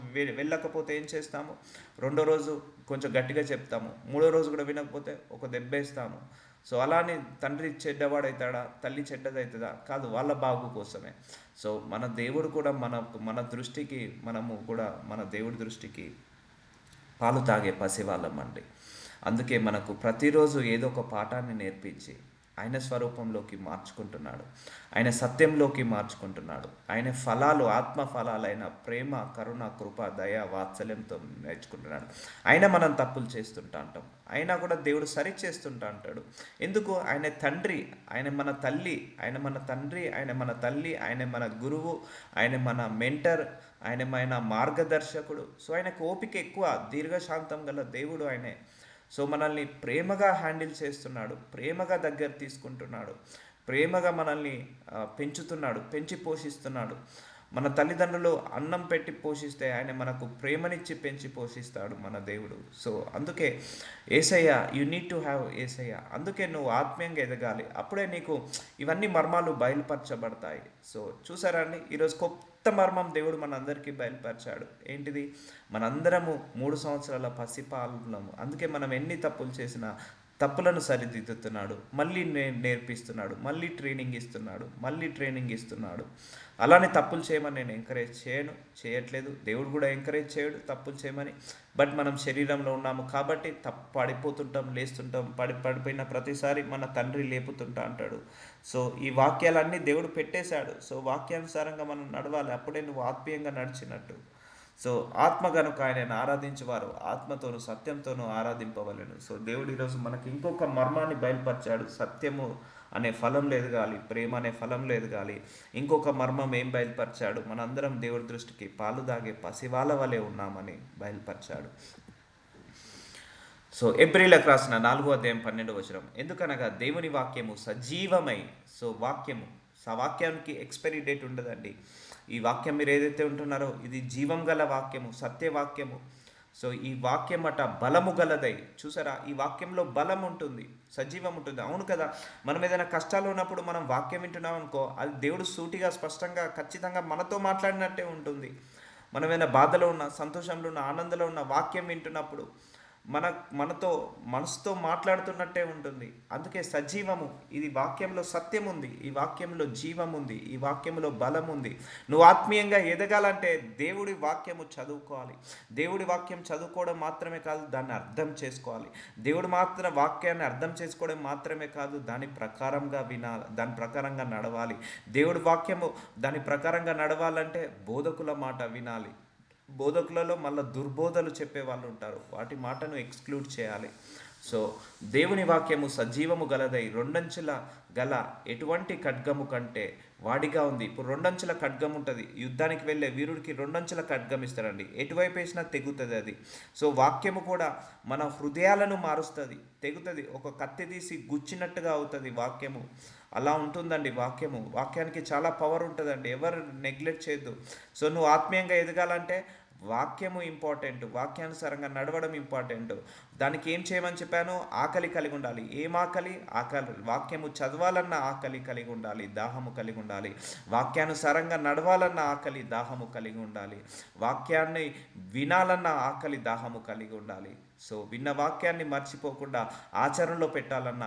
వెళ్ళకపోతే ఏం చేస్తాము? 2వ రోజు కొంచెం గట్టిగా చెప్తాము, 3వ రోజు కూడా వినకపోతే ఒక దెబ్బేస్తాము. సో అలానే తండ్రి చెడ్డవాడవుతాడా, తల్లి చెడ్డదవుతుందా? కాదు, వాళ్ళ బాగు కోసమే. సో మన దేవుడు కూడా మన దృష్టికి, మనము కూడా మన దేవుడి దృష్టికి పాలు తాగే పసివాళ్ళం అండి. అందుకే మనకు ప్రతిరోజు ఏదో ఒక పాఠాన్ని నేర్పించి ఆయన స్వరూపంలోకి మార్చుకుంటున్నాడు, ఆయన సత్యంలోకి మార్చుకుంటున్నాడు. ఆయన ఫలాలు, ఆత్మ ఫలాలైన ప్రేమ, కరుణ, కృప, దయ, వాత్సల్యంతో నేర్చుకుంటున్నాడు. అయినా మనం తప్పులు చేస్తుంటా అంటాం, అయినా కూడా దేవుడు సరి చేస్తుంటా అంటాడు. ఎందుకు? ఆయన తండ్రి, ఆయన మన తల్లి, ఆయన మన తండ్రి, ఆయన మన తల్లి, ఆయన మన గురువు, ఆయన మన మెంటర్, ఆయన మన మార్గదర్శకుడు. సో ఆయనకు ఓపిక ఎక్కువ, దీర్ఘశాంతం గల దేవుడు ఆయనే. సో మనల్ని ప్రేమగా హ్యాండిల్ చేస్తున్నాడు, ప్రేమగా దగ్గర తీసుకుంటున్నాడు, ప్రేమగా మనల్ని పెంచుతున్నాడు, పెంచి పోషిస్తున్నాడు. మన తల్లిదండ్రులు అన్నం పెట్టి పోషిస్తే ఆయన మనకు ప్రేమనిచ్చి పెంచి పోషిస్తాడు మన దేవుడు. సో అందుకే ఏసయ్య, యు నీడ్ టు హ్యావ్ ఏసయ్య. అందుకే నువ్వు ఆత్మీయంగా ఎదగాలి, అప్పుడే నీకు ఇవన్నీ మర్మాలు బయలుపరచబడతాయి. సో చూసారా అండి, ఈరోజు కొత్త మర్మం దేవుడు మనందరికీ బయలుపరిచాడు. ఏంటిది? మనందరము 3 సంవత్సరాల పసిపాలము. అందుకే మనం ఎన్ని తప్పులు చేసినా తప్పులను సరిదిద్దుతున్నాడు, మళ్ళీ నేర్పిస్తున్నాడు, మళ్ళీ ట్రైనింగ్ ఇస్తున్నాడు. అలానే తప్పులు చేయమని నేను ఎంకరేజ్ చేయట్లేదు, దేవుడు కూడా ఎంకరేజ్ చేయడు తప్పులు చేయమని. బట్ మనం శరీరంలో ఉన్నాము కాబట్టి పడిపోతుంటాం, లేస్తుంటాం. పడిపోయిన ప్రతిసారి మన తండ్రి లేపుతుంటా అంటాడు. సో ఈ వాక్యాలన్నీ దేవుడు పెట్టేశాడు. సో వాక్యానుసారంగా మనం నడవాలి, అప్పుడే నువ్వు ఆత్మీయంగా నడిచినట్టు. సో ఆత్మ గనుక ఆయనను ఆరాధించేవారు ఆత్మతోనూ సత్యంతోనూ ఆరాధింపవలెను. సో దేవుడు ఈరోజు మనకి ఇంకొక మర్మాన్ని బయలుపరిచాడు. సత్యము అనే ఫలం లేదు గాలి, ప్రేమ అనే ఫలం లేదు గాలి. ఇంకొక మర్మం ఏం బయలుపరిచాడు? మనందరం దేవుడి దృష్టికి పాలు దాగే పసివాళ్ళ వలె ఉన్నామని బయలుపరిచాడు. సో ఎబ్రీలకు రాసిన 4వ అధ్యాయం 12వ వచనం, ఎందుకనగా దేవుని వాక్యము సజీవమై. సో వాక్యానికి ఎక్స్పైరీ డేట్ ఉండదండి. ఈ వాక్యం మీరు ఏదైతే ఉంటున్నారో ఇది జీవం గల వాక్యము, సత్యవాక్యము. సో ఈ వాక్యం అట బలము గలదై. చూసారా, ఈ వాక్యంలో బలం ఉంటుంది, సజీవం ఉంటుంది. అవును కదా, మనం ఏదైనా కష్టాలు ఉన్నప్పుడు మనం వాక్యం వింటున్నాం అనుకో, అది దేవుడు సూటిగా స్పష్టంగా ఖచ్చితంగా మనతో మాట్లాడినట్టే ఉంటుంది. మనం ఏదైనా బాధలో ఉన్న, సంతోషంలో ఉన్న, ఆనందంలో ఉన్న వాక్యం వింటున్నప్పుడు మనసుతో మాట్లాడుతున్నట్టే ఉంటుంది. అందుకే సజీవము. ఇది వాక్యంలో సత్యం ఉంది, ఈ వాక్యంలో జీవం ఉంది, ఈ వాక్యంలో బలం ఉంది. నువ్వు ఆత్మీయంగా ఎదగాలంటే దేవుడి వాక్యము చదువుకోవాలి. దేవుడి వాక్యం చదువుకోవడం మాత్రమే కాదు, దాన్ని అర్థం చేసుకోవాలి. దేవుడు మాత్రం వాక్యాన్ని అర్థం చేసుకోవడం మాత్రమే కాదు, దాని ప్రకారంగా వినాలి, దాని ప్రకారంగా నడవాలి. దేవుడి వాక్యము దాని ప్రకారంగా నడవాలంటే బోధకుల మాట వినాలి. బోధకులలో మళ్ళీ దుర్బోధలు చెప్పే వాళ్ళు ఉంటారు, వాటి మాటను ఎక్స్క్లూడ్ చేయాలి. సో దేవుని వాక్యము సజీవము గలదై రెండంచుల గల ఎటువంటి ఖడ్గము కంటే వాడిగా ఉంది. ఇప్పుడు రెండంచుల ఖడ్గం ఉంటుంది, యుద్ధానికి వెళ్ళే వీరుడికి రెండంచుల ఖడ్గం ఇస్తారండి, ఎటువైపు వేసినా తెగుతుంది అది. సో వాక్యము కూడా మన హృదయాలను మారుస్తుంది, తెగుతుంది. ఒక కత్తి తీసి గుచ్చినట్టుగా అవుతుంది వాక్యము. అలా ఉంటుందండి వాక్యానికి చాలా పవర్ ఉంటుందండి, ఎవరు నెగ్లెక్ట్ చేయొద్దు. సో నువ్వు ఆత్మీయంగా ఎదగాలంటే వాక్యము ఇంపార్టెంట్, వాక్యానుసారంగా నడవడం ఇంపార్టెంట్. దానికి ఏం చేయమని చెప్పాను? ఆకలి కలిగి ఉండాలి. ఏం ఆకలి? వాక్యము చదవాలన్న ఆకలి కలిగి ఉండాలి, దాహము కలిగి ఉండాలి. వాక్యానుసారంగా నడవాలన్న ఆకలి, దాహము కలిగి ఉండాలి. వాక్యాన్ని వినాలన్న ఆకలి, దాహము కలిగి ఉండాలి. సో విన్న వాక్యాన్ని మర్చిపోకుండా ఆచరణలో పెట్టాలన్న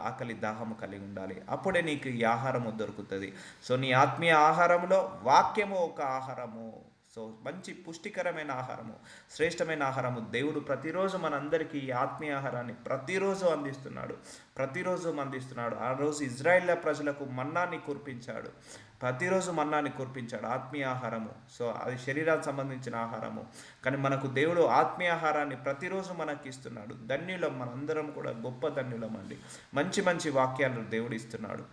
ఆకలి, దాహము కలిగి ఉండాలి. అప్పుడే నీకు ఈ ఆహారము దొరుకుతుంది. సో నీ ఆత్మీయ ఆహారంలో వాక్యము ఒక ఆహారము. సో మంచి పుష్టికరమైన ఆహారము, శ్రేష్టమైన ఆహారము. దేవుడు ప్రతిరోజు మనందరికీ ఈ ఆత్మీయ ఆహారాన్ని ప్రతిరోజు అందిస్తున్నాడు. ఆ రోజు ఇజ్రాయేల్ ప్రజలకు మన్నాని కురిపించాడు, ప్రతిరోజు మన్నాని కురిపించాడు, ఆత్మీయ ఆహారము. సో అది శరీరానికి సంబంధించిన ఆహారము. కానీ మనకు దేవుడు ఆత్మీయ ఆహారాన్ని ప్రతిరోజు మనకి ఇస్తున్నాడు. ధన్యులం, మనందరం కూడా గొప్ప ధన్యులం అండి. మంచి మంచి వాక్యాలు దేవుడు ఇస్తున్నాడు.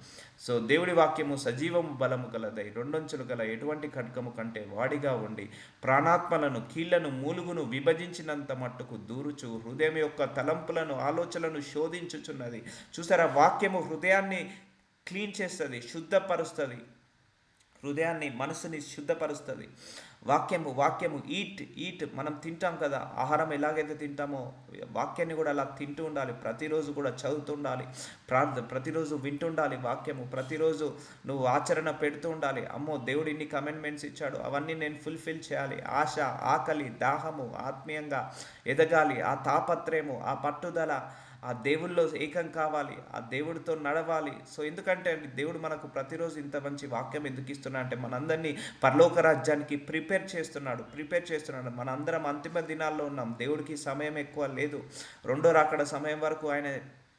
సో దేవుడి వాక్యము సజీవము బలము గలదై రెండంచులు గల ఎటువంటి ఖడ్గము కంటే వాడిగా ఉండి ప్రాణాత్మలను, కీళ్లను, మూలుగును విభజించినంత మట్టుకు దూరుచు హృదయం యొక్క తలంపులను, ఆలోచనలను శోధించుచున్నది. చూసారా, వాక్యము హృదయాన్ని క్లీన్ చేస్తుంది, శుద్ధపరుస్తుంది. హృదయాన్ని, మనసుని శుద్ధపరుస్తుంది వాక్యము. ఈట్ మనం తింటాం కదా, ఆహారం ఎలాగైతే తింటామో వాక్యాన్ని కూడా అలా తింటూ ఉండాలి. ప్రతిరోజు కూడా చదువుతూ ఉండాలి, ప్రతిరోజు వింటుండాలి వాక్యము. ప్రతిరోజు నువ్వు ఆచరణ పెడుతూ ఉండాలి. అమ్మో, దేవుడు ఇన్ని కమెంట్మెంట్స్ ఇచ్చాడు, అవన్నీ నేను ఫుల్ఫిల్ చేయాలి. ఆశ, ఆకలి, దాహము, ఆత్మీయంగా ఎదగాలి, ఆ తాపత్రయము, ఆ పట్టుదల, ఆ దేవుల్లో ఏకం కావాలి, ఆ దేవుడితో నడవాలి. సో ఎందుకంటే దేవుడు మనకు ప్రతిరోజు ఇంత మంచి వాక్యం ఎందుకు ఇస్తున్నా అంటే మనందరినీ పరలోక రాజ్యానికి ప్రిపేర్ చేస్తున్నాడు. మనందరం అంతిమ దినాల్లో ఉన్నాం, దేవుడికి సమయం ఎక్కువ లేదు. రెండో రాకడ సమయం వరకు ఆయన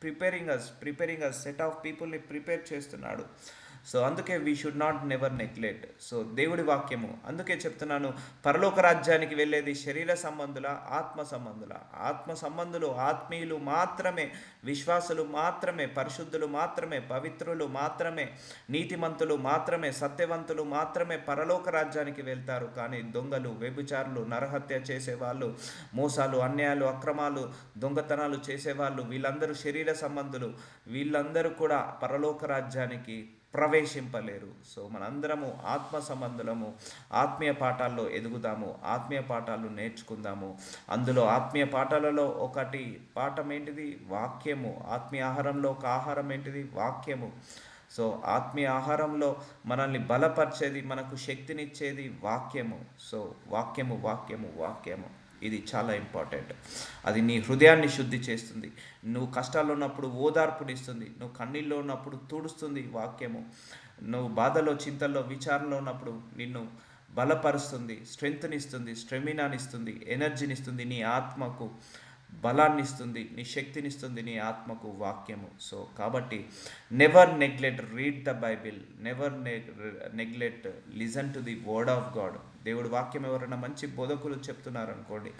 ప్రిపేరింగ్ అస్ సెట్ ఆఫ్ పీపుల్ని ప్రిపేర్ చేస్తున్నాడు. సో అందుకే we should not never neglect. So దేవుడి వాక్యము, అందుకే చెప్తున్నాను, పరలోక రాజ్యానికి వెళ్ళేది శరీర సంబంధుల, ఆత్మ సంబంధులు, ఆత్మీయులు మాత్రమే, విశ్వాసులు మాత్రమే, పరిశుద్ధులు మాత్రమే, పవిత్రులు మాత్రమే, నీతిమంతులు మాత్రమే, సత్యవంతులు మాత్రమే పరలోక రాజ్యానికి వెళ్తారు. కానీ దొంగలు, వ్యభిచారులు, నరహత్య చేసేవాళ్ళు, మోసాలు, అన్యాయాలు, అక్రమాలు, దొంగతనాలు చేసేవాళ్ళు, వీళ్ళందరూ శరీర సంబంధులు. వీళ్ళందరూ కూడా పరలోక రాజ్యానికి ప్రవేశింపలేరు. సో మనందరము ఆత్మ సంబంధులము, ఆత్మీయ పాఠాల్లో ఎదుగుదాము, ఆత్మీయ పాఠాలు నేర్చుకుందాము. అందులో ఆత్మీయ పాఠాలలో ఒకటి పాఠం ఏంటిది? వాక్యము. ఆత్మీయ ఆహారంలో ఒక ఆహారం ఏంటిది? వాక్యము. సో ఆత్మీయ ఆహారంలో మనల్ని బలపరిచేది, మనకు శక్తినిచ్చేది వాక్యము. సో వాక్యము వాక్యము వాక్యము ఇది చాలా ఇంపార్టెంట్. అది నీ హృదయాన్ని శుద్ధి చేస్తుంది. నువ్వు కష్టాల్లో ఉన్నప్పుడు ఓదార్పునిస్తుంది. నువ్వు కన్నీళ్ళలో ఉన్నప్పుడు తుడుస్తుంది వాక్యము. నువ్వు బాధలో, చింతల్లో, విచారణలో ఉన్నప్పుడు నిన్ను బలపరుస్తుంది, స్ట్రెంగ్త్నిస్తుంది, స్టెమినానిస్తుంది, ఎనర్జీనిస్తుంది, నీ ఆత్మకు బలాన్ని ఇస్తుంది, నీ శక్తినిస్తుంది నీ ఆత్మకు వాక్యము. సో కాబట్టి never neglect read the Bible, never neglect listen to the word of God. దేవుడు వాక్యం ఎవరైనా మంచి బోధకులు చెప్తున్నారు అనుకోండి,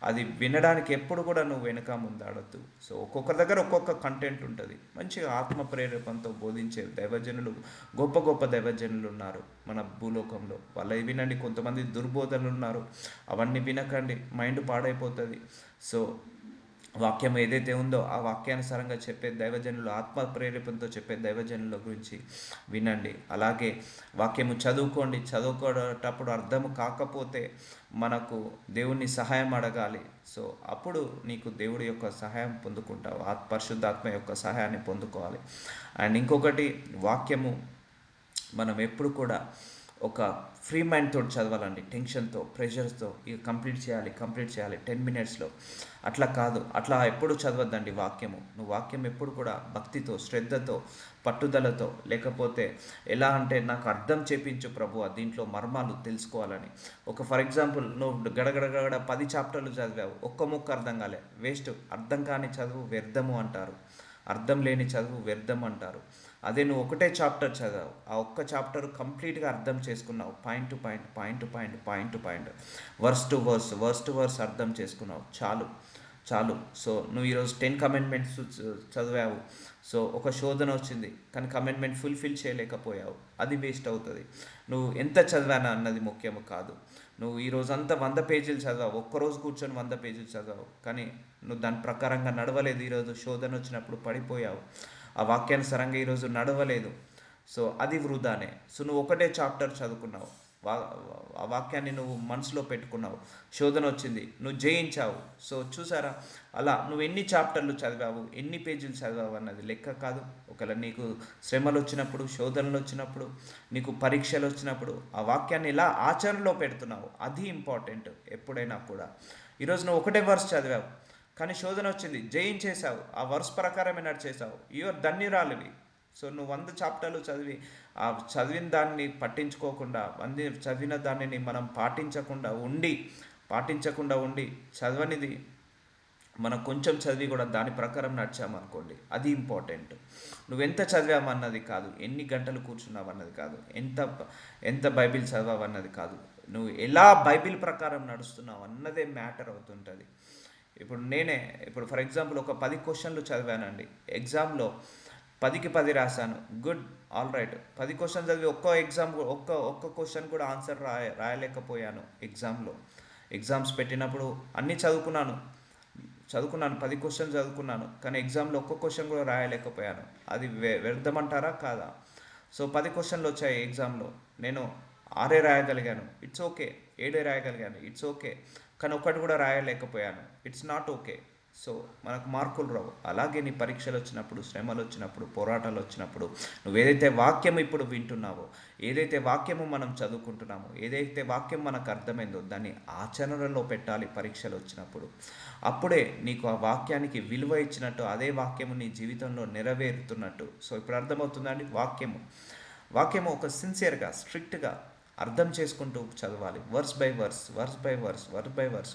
అది వినడానికి ఎప్పుడు కూడా నువ్వు వెనక ముందాడద్దు. సో ఒక్కొక్కరి దగ్గర ఒక్కొక్క కంటెంట్ ఉంటుంది. మంచిగా ఆత్మ ప్రేరేపణతో బోధించే దైవజనులు, గొప్ప గొప్ప దైవజనులు ఉన్నారు మన భూలోకంలో. వాళ్ళవి వినండి. కొంతమంది దుర్బోధనలు ఉన్నారు, అవన్నీ వినకండి, మైండ్ పాడైపోతుంది. సో వాక్యం ఏదైతే ఉందో ఆ వాక్యానుసారంగా చెప్పే దైవజనులు, ఆత్మ ప్రేరేపణతో చెప్పే దైవజనుల గురించి వినండి. అలాగే వాక్యము చదువుకోండి. చదువుకోటప్పుడు అర్థము కాకపోతే మనకు దేవుని సహాయం అడగాలి. సో అప్పుడు నీకు దేవుడి యొక్క సహాయం పొందుకుంటావు, పరిశుద్ధాత్మ యొక్క సహాయాన్ని పొందుకోవాలి. అండ్ ఇంకొకటి, వాక్యము మనం ఎప్పుడు కూడా ఒక ఫ్రీ మైండ్ తోటి చదవాలండి. టెన్షన్తో, ప్రెషర్స్తో ఇక కంప్లీట్ చేయాలి 10 minutesలో అట్లా కాదు. అట్లా ఎప్పుడు చదవద్దండి వాక్యము. నువ్వు వాక్యం ఎప్పుడు కూడా భక్తితో, శ్రద్ధతో, పట్టుదలతో, లేకపోతే ఎలా అంటే నాకు అర్థం చేపించు ప్రభు, దీంట్లో మర్మాలు తెలుసుకోవాలని. ఫర్ ఎగ్జాంపుల్, నువ్వు గడగడగడ 10 చాప్టర్లు చదివావు, ఒక్క ముక్క అర్థం కాలే, వేస్ట్. అర్థం కాని చదువు వ్యర్థము అంటారు, అర్థం లేని చదువు వ్యర్థం అంటారు. అదే నువ్వు ఒకటే చాప్టర్ చదివావు, ఆ ఒక్క చాప్టర్ కంప్లీట్గా అర్థం చేసుకున్నావు, point to point, verse to verse అర్థం చేసుకున్నావు, చాలు. సో నువ్వు ఈరోజు 10 కమెంట్మెంట్స్ చదివావు. సో ఒక శోధన వచ్చింది, కానీ కమెంట్మెంట్ ఫుల్ఫిల్ చేయలేకపోయావు, అది వేస్ట్ అవుతుంది. నువ్వు ఎంత చదివానా అన్నది ముఖ్యము కాదు. నువ్వు ఈరోజంతా 100 పేజీలు చదివావు, ఒక్కరోజు కూర్చొని 100 పేజీలు చదివావు, కానీ నువ్వు దాని ప్రకారంగా నడవలేదు. ఈరోజు శోధన వచ్చినప్పుడు పడిపోయావు, ఆ వాక్యానుసారంగా ఈరోజు నడవలేదు. సో అది వృధానే. సో నువ్వు ఒకటే చాప్టర్ చదువుకున్నావు, ఆ వాక్యాన్ని నువ్వు మనసులో పెట్టుకున్నావు, శోధన వచ్చింది, నువ్వు జయించావు. సో చూసారా, అలా నువ్వు ఎన్ని చాప్టర్లు చదివావు, ఎన్ని పేజీలు చదివావు అన్నది లెక్క కాదు. ఒకవేళ నీకు శ్రమలు వచ్చినప్పుడు, శోధనలు వచ్చినప్పుడు, నీకు పరీక్షలు వచ్చినప్పుడు ఆ వాక్యాన్ని ఎలా ఆచరణలో పెడుతున్నావు, అది ఇంపార్టెంట్ ఎప్పుడైనా కూడా. ఈరోజు నువ్వు ఒకటే వర్స్ చదివావు, కానీ శోధన వచ్చింది, జయించేసావు, ఆ వర్స్ ప్రకారమే నడిచేసావు, యువర్ ధన్యురాలివి. సో నువ్వు 100 చాప్టర్లు చదివి ఆ చదివిన దాన్ని పట్టించుకోకుండా, చదివిన దానిని మనం పాటించకుండా ఉండి చదవనిది మనం కొంచెం చదివి కూడా దాని ప్రకారం నడిచామనుకోండి, అది ఇంపార్టెంట్. నువ్వెంత చదివామన్నది కాదు, ఎన్ని గంటలు కూర్చున్నావు అన్నది కాదు, ఎంత బైబిల్ చదివావు అన్నది కాదు, నువ్వు ఎలా బైబిల్ ప్రకారం నడుస్తున్నావు అన్నదే మ్యాటర్ అవుతుంటుంది. ఇప్పుడు ఫర్ ఎగ్జాంపుల్ ఒక 10 క్వశ్చన్లు చదివానండి ఎగ్జామ్లో, 10కి 10 రాశాను, గుడ్, ఆల్ రైట్. 10 క్వశ్చన్ చదివి ఒక్క క్వశ్చన్ కూడా ఆన్సర్ రాయలేకపోయాను ఎగ్జామ్స్ పెట్టినప్పుడు. అన్నీ చదువుకున్నాను, 10 క్వశ్చన్ చదువుకున్నాను, కానీ ఎగ్జామ్లో ఒక్క క్వశ్చన్ కూడా రాయలేకపోయాను. అది వ్యర్థమంటారా కాదా? సో 10 క్వశ్చన్లు వచ్చాయి ఎగ్జామ్లో, నేను 6 రాయగలిగాను, ఇట్స్ ఓకే. 7 రాయగలిగాను, ఇట్స్ ఓకే. కానీ ఒక్కటి కూడా రాయలేకపోయాను, ఇట్స్ నాట్ ఓకే. సో మనకు మార్కులు రావు. అలాగే నీ పరీక్షలు వచ్చినప్పుడు, శ్రమలు వచ్చినప్పుడు, పోరాటాలు వచ్చినప్పుడు, నువ్వు ఏదైతే వాక్యం ఇప్పుడు వింటున్నావో, ఏదైతే వాక్యము మనం చదువుకుంటున్నామో, ఏదైతే వాక్యం మనకు అర్థమైందో దాన్ని ఆచరణలో పెట్టాలి పరీక్షలు వచ్చినప్పుడు. అప్పుడే నీకు ఆ వాక్యానికి విలువ ఇచ్చినట్టు, అదే వాక్యము నీ జీవితంలో నెరవేరుతున్నట్టు. సో ఇప్పుడు అర్థమవుతుందండి, వాక్యము ఒక సిన్సియర్గా, స్ట్రిక్ట్గా అర్థం చేసుకుంటూ చదవాలి, వర్స్ బై వర్స్.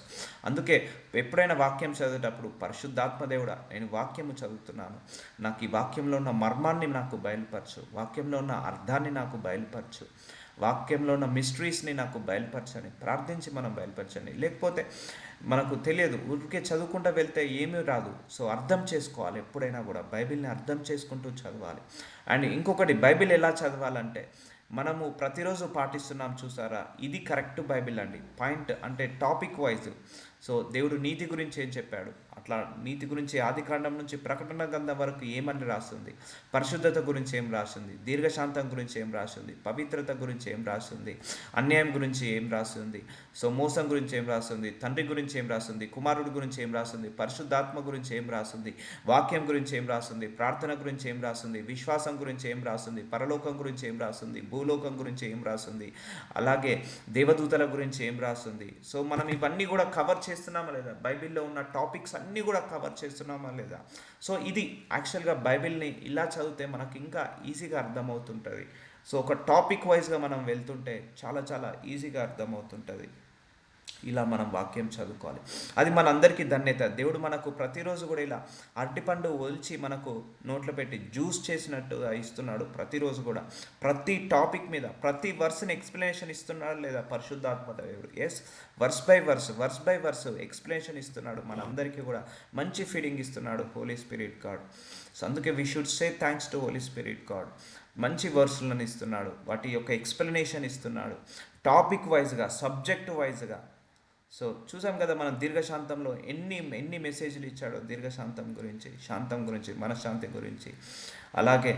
అందుకే ఎప్పుడైనా వాక్యం చదివేటప్పుడు, పరిశుద్ధాత్మదేవుడా నేను వాక్యము చదువుతున్నాను, నాకు ఈ వాక్యంలో ఉన్న మర్మాన్ని నాకు బయలుపరచు, వాక్యంలో ఉన్న అర్థాన్ని నాకు బయలుపరచు, వాక్యంలో ఉన్న మిస్టరీస్ని నాకు బయలుపరచని ప్రార్థించి మనం బయలుపరచండి. లేకపోతే మనకు తెలియదు, ఊరికే చదువుకుంటూ వెళ్తే ఏమీ రాదు. సో అర్థం చేసుకోవాలి, ఎప్పుడైనా కూడా బైబిల్ని అర్థం చేసుకుంటూ చదవాలి. అండ్ ఇంకొకటి, బైబిల్ ఎలా చదవాలంటే, మనము ప్రతిరోజు పాటిస్తున్నాం చూసారా, ఇది కరెక్ట్ బైబిల్ అండి. పాయింట్ అంటే టాపిక్ వైజ్. సో దేవుడు నీతి గురించి ఏం చెప్పాడు, అట్లా నీతి గురించి ఆదికాండం నుంచి ప్రకటన గ్రంథం వరకు ఏమని రాస్తుంది, పరిశుద్ధత గురించి ఏం రాస్తుంది, దీర్ఘశాంతం గురించి ఏం రాస్తుంది, పవిత్రత గురించి ఏం రాస్తుంది, అన్యాయం గురించి ఏం రాస్తుంది, సో మోసం గురించి ఏం రాస్తుంది, తండ్రి గురించి ఏం రాస్తుంది, కుమారుడి గురించి ఏం రాస్తుంది, పరిశుద్ధాత్మ గురించి ఏం రాస్తుంది, వాక్యం గురించి ఏం రాస్తుంది, ప్రార్థన గురించి ఏం రాస్తుంది, విశ్వాసం గురించి ఏం రాస్తుంది, పరలోకం గురించి ఏం రాస్తుంది, భూలోకం గురించి ఏం రాస్తుంది, అలాగే దేవదూతల గురించి ఏం రాస్తుంది. సో మనం ఇవన్నీ కూడా కవర్ చేస్తున్నామా లేదా, బైబిల్లో ఉన్న టాపిక్స్ అన్నీ కూడా కవర్ చేస్తున్నామా లేదా. సో ఇది యాక్చువల్గా బైబిల్ని ఇలా చదివితే మనకి ఇంకా ఈజీగా అర్థమవుతుంటుంది. సో ఒక టాపిక్ వైజ్గా మనం వెళ్తుంటే చాలా చాలా ఈజీగా అర్థమవుతుంటుంది. ఇలా మనం వాక్యం చదువుకోవాలి. అది మనందరికీ ధన్యత. దేవుడు మనకు ప్రతిరోజు కూడా ఇలా అరటిపండు ఒలిచి మనకు నోట్లో పెట్టి జ్యూస్ చేసినట్టుగా ఇస్తున్నాడు. ప్రతిరోజు కూడా ప్రతి టాపిక్ మీద ప్రతి వర్స్ని ఎక్స్ప్లెనేషన్ ఇస్తున్నాడు లేదా పరిశుద్ధాత్మ దేవుడు. Yes, verse by verse explanation ఇస్తున్నాడు. మనందరికీ కూడా మంచి ఫీడింగ్ ఇస్తున్నాడు హోలీ స్పిరిట్ గాడ్. సో అందుకే we should say thanks to Holy Spirit God. మంచి వర్సులను ఇస్తున్నాడు, వాటి యొక్క ఎక్స్ప్లెనేషన్ ఇస్తున్నాడు, టాపిక్ వైజ్గా, సబ్జెక్ట్ వైజ్గా. సో చూసాం కదా మనం దీర్ఘశాంతంలో ఎన్ని మెసేజ్లు ఇచ్చాడో, దీర్ఘశాంతం గురించి, శాంతం గురించి, మనశ్శాంతి గురించి, అలాగే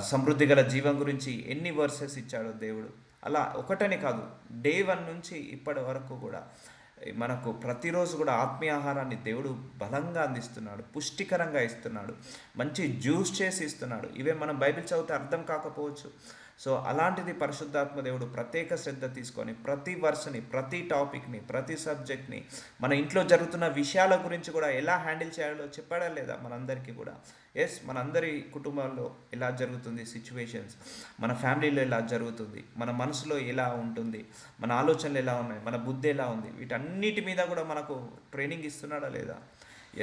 సమృద్ధి గల జీవం గురించి ఎన్ని వర్సెస్ ఇచ్చాడో దేవుడు. అలా ఒకటని కాదు, డే 1 నుంచి ఇప్పటి వరకు కూడా మనకు ప్రతిరోజు కూడా ఆత్మీయ ఆహారాన్ని దేవుడు బలంగా అందిస్తున్నాడు, పుష్టికరంగా ఇస్తున్నాడు, మంచి జ్యూస్ చేసి ఇస్తున్నాడు. ఇవే మనం బైబిల్ చదివితే అర్థం కాకపోవచ్చు. సో అలాంటిది పరిశుద్ధాత్మ దేవుడు ప్రత్యేక శ్రద్ధ తీసుకొని ప్రతి వర్స్ని, ప్రతి టాపిక్ని, ప్రతి సబ్జెక్ట్ని, మన ఇంట్లో జరుగుతున్న విషయాల గురించి కూడా ఎలా హ్యాండిల్ చేయాలో చెప్పాడా లేదా మనందరికీ కూడా. ఎస్, మనందరి కుటుంబాల్లో ఎలా జరుగుతుంది సిచ్యువేషన్స్, మన ఫ్యామిలీలో ఎలా జరుగుతుంది, మన మనసులో ఎలా ఉంటుంది, మన ఆలోచనలు ఎలా ఉన్నాయి, మన బుద్ధి ఎలా ఉంది, వీటన్నిటి మీద కూడా మనకు ట్రైనింగ్ ఇస్తున్నాడా లేదా.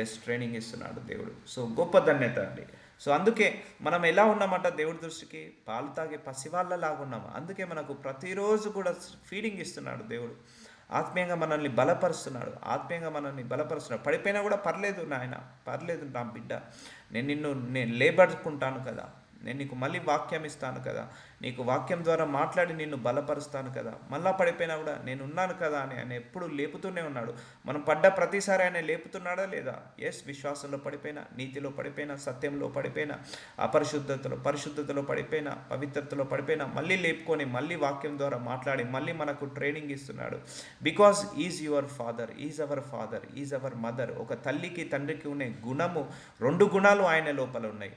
ఎస్, ట్రైనింగ్ ఇస్తున్నాడు దేవుడు. సో గొప్ప ధన్యత అండి. సో అందుకే మనం ఎలా ఉన్నామంట దేవుడి దృష్టికి, పాలు తాగే పసివాళ్ళలాగా ఉన్నాము. అందుకే మనకు ప్రతిరోజు కూడా ఫీడింగ్ ఇస్తున్నాడు దేవుడు. ఆత్మీయంగా మనల్ని బలపరుస్తున్నాడు, పడిపోయినా కూడా పర్లేదు నాయన, పర్లేదు నా బిడ్డ, నేను లేబడుకుంటాను కదా, నేను నీకు మళ్ళీ వాక్యం ఇస్తాను కదా, నీకు వాక్యం ద్వారా మాట్లాడి నిన్ను బలపరుస్తాను కదా, మళ్ళా పడిపోయినా కూడా నేను ఉన్నాను కదా అని ఆయన ఎప్పుడు లేపుతూనే ఉన్నాడు. మనం పడ్డ ప్రతిసారి ఆయన లేపుతున్నాడా లేదా. ఎస్, విశ్వాసంలో పడిపోయినా, నీతిలో పడిపోయినా, సత్యంలో పడిపోయినా, పరిశుద్ధతలో పడిపోయినా, పవిత్రతలో పడిపోయినా మళ్ళీ లేపుకొని మళ్ళీ వాక్యం ద్వారా మాట్లాడి మళ్ళీ మనకు ట్రైనింగ్ ఇస్తున్నాడు. Because is your father, is our father, is our mother. ఒక తల్లికి తండ్రికి ఉండే గుణము, 2 గుణాలు ఆయన లోపల ఉన్నాయి.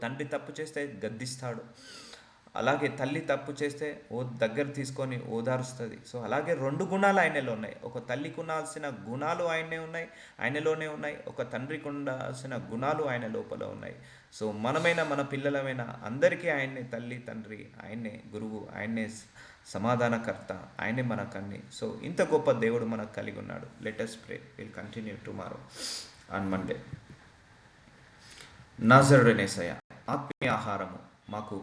తండ్రి తప్పు చేస్తే గద్దిస్తాడు, అలాగే తల్లి తప్పు చేస్తే దగ్గర తీసుకొని ఓదారుస్తుంది. సో అలాగే 2 గుణాలు ఆయనలో ఉన్నాయి. ఒక తల్లికి ఉండాల్సిన గుణాలు ఆయనలోనే ఉన్నాయి, ఒక తండ్రికి ఉండాల్సిన గుణాలు ఆయన లోపల ఉన్నాయి. సో మనమైనా మన పిల్లలమైనా అందరికీ ఆయన్నే తల్లి తండ్రి, ఆయన్నే గురువు, ఆయన్నే సమాధానకర్త, ఆయనే మనకన్నీ. సో ఇంత గొప్ప దేవుడు మనకు కలిగి ఉన్నాడు. Let us pray. We'll continue tomorrow on Monday. నాజరుడైన యేసయ్య, ఆత్మీయ ఆహారము మాకు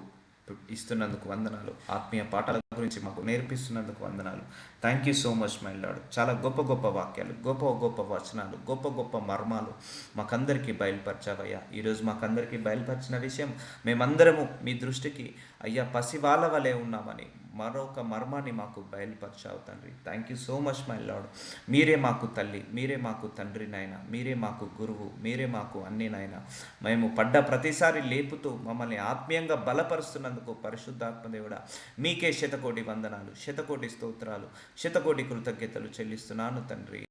ఇస్తున్నందుకు వందనాలు, ఆత్మీయ పాఠాల గురించి మాకు నేర్పిస్తున్నందుకు వందనాలు. Thank you so much my lord. చాలా గొప్ప గొప్ప వాక్యాలు, గొప్ప గొప్ప వచనాలు, గొప్ప గొప్ప మర్మాలు మాకందరికీ బయలుపరచావయ్యా. ఈరోజు మాకందరికీ బయలుపరిచిన విషయం, మేమందరము మీ దృష్టికి అయ్యా పసివాళ్ళ వలె ఉన్నామని మరొక మర్మాన్ని మాకు బయలుపరిచావు తండ్రి. Thank you so much my lord. మీరే మాకు తల్లి, మీరే మాకు తండ్రి నాయన, మీరే మాకు గురువు, మీరే మాకు అన్నీ నాయన. మేము పడ్డ ప్రతిసారి లేపుతూ మమ్మల్ని ఆత్మీయంగా బలపరుస్తున్నందుకు పరిశుద్ధాత్మ దేవుడా మీకే శతకోటి వందనాలు, శతకోటి స్తోత్రాలు, శతకోటి కృతజ్ఞతలు చెల్లిస్తున్నాను తండ్రి.